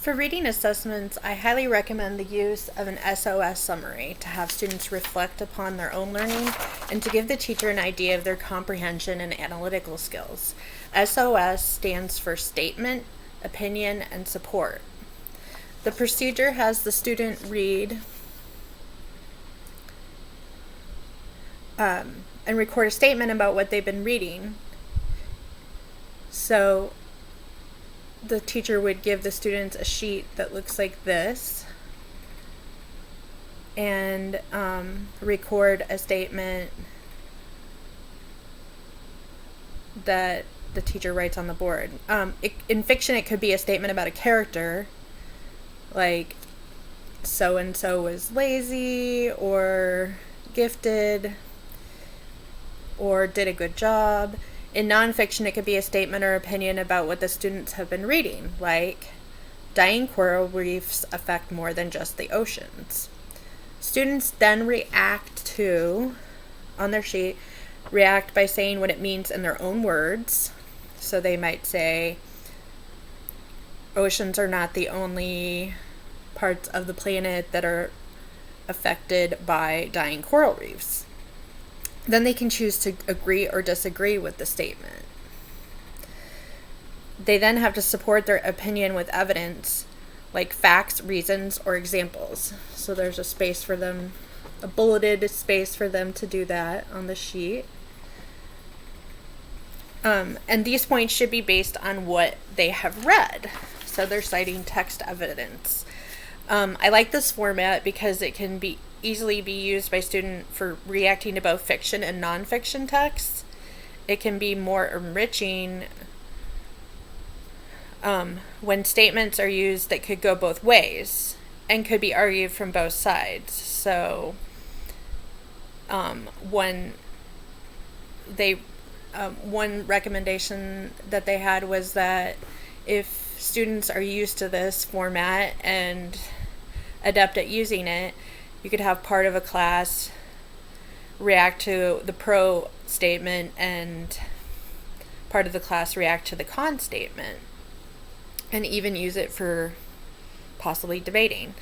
For reading assessments, I highly recommend the use of an SOS summary to have students reflect upon their own learning and to give the teacher an idea of their comprehension and analytical skills. SOS stands for statement, opinion, and support. The procedure has the student read and record a statement about what they've been reading. So the teacher would give the students a sheet that looks like this and record a statement that the teacher writes on the board. In fiction, it could be a statement about a character, like so-and-so was lazy or gifted or did a good job. In nonfiction, it could be a statement or opinion about what the students have been reading, like dying coral reefs affect more than just the oceans. Students then on their sheet, react by saying what it means in their own words. So they might say, oceans are not the only parts of the planet that are affected by dying coral reefs. Then they can choose to agree or disagree with the statement. They then have to support their opinion with evidence, like facts, reasons, or examples. So there's a bulleted space for them to do that on the sheet. And these points should be based on what they have read. So they're citing text evidence. I like this format because it can easily be used by students for reacting to both fiction and nonfiction texts. It can be more enriching when statements are used that could go both ways and could be argued from both sides. So one recommendation that they had was that if students are used to this format and adept at using it, you could have part of a class react to the pro statement and part of the class react to the con statement, and even use it for possibly debating.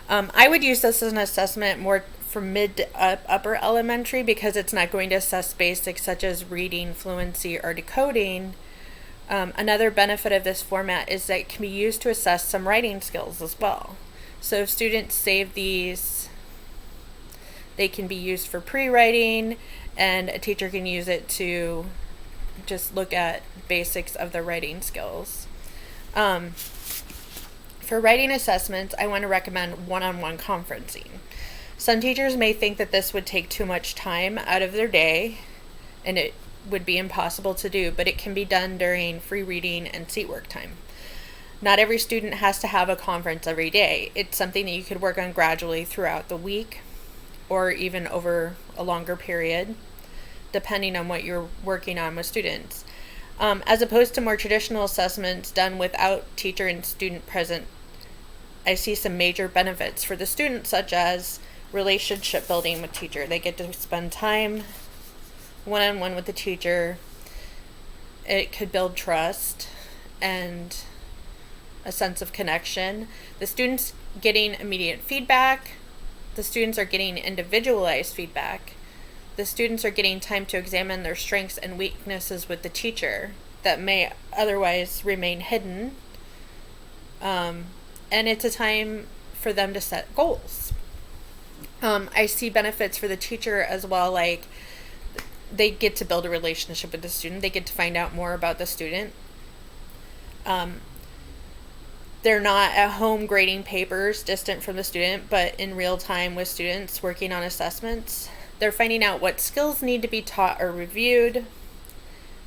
I would use this as an assessment more for mid to upper elementary because it's not going to assess basics such as reading, fluency, or decoding. Another benefit of this format is that it can be used to assess some writing skills as well. So if students save these, they can be used for pre-writing, and a teacher can use it to just look at basics of the writing skills. For writing assessments, I want to recommend one-on-one conferencing. Some teachers may think that this would take too much time out of their day, and it would be impossible to do, but it can be done during free reading and seat work time. Not every student has to have a conference every day. It's something that you could work on gradually throughout the week or even over a longer period, depending on what you're working on with students. As opposed to more traditional assessments done without teacher and student present, I see some major benefits for the students, such as relationship building with teacher. They get to spend time one-on-one with the teacher. It could build trust and a sense of connection. The students getting immediate feedback. The students are getting individualized feedback. The students are getting time to examine their strengths and weaknesses with the teacher that may otherwise remain hidden. And it's a time for them to set goals. I see benefits for the teacher as well, like they get to build a relationship with the student. They get to find out more about the student. They're not at home grading papers distant from the student, but in real time with students working on assessments. They're finding out what skills need to be taught or reviewed.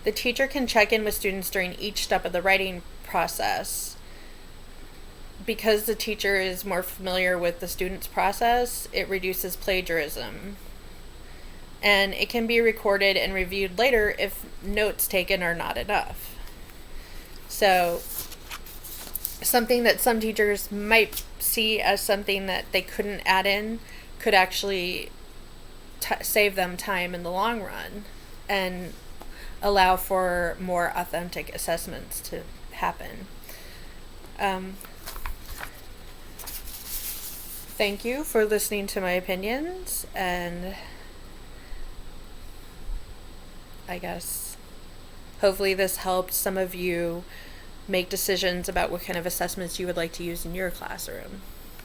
The teacher can check in with students during each step of the writing process. Because the teacher is more familiar with the student's process, it reduces plagiarism. And it can be recorded and reviewed later if notes taken are not enough. So, something that some teachers might see as something that they couldn't add in could actually save them time in the long run and allow for more authentic assessments to happen. Thank you for listening to my opinions, and I guess hopefully this helped some of you make decisions about what kind of assessments you would like to use in your classroom.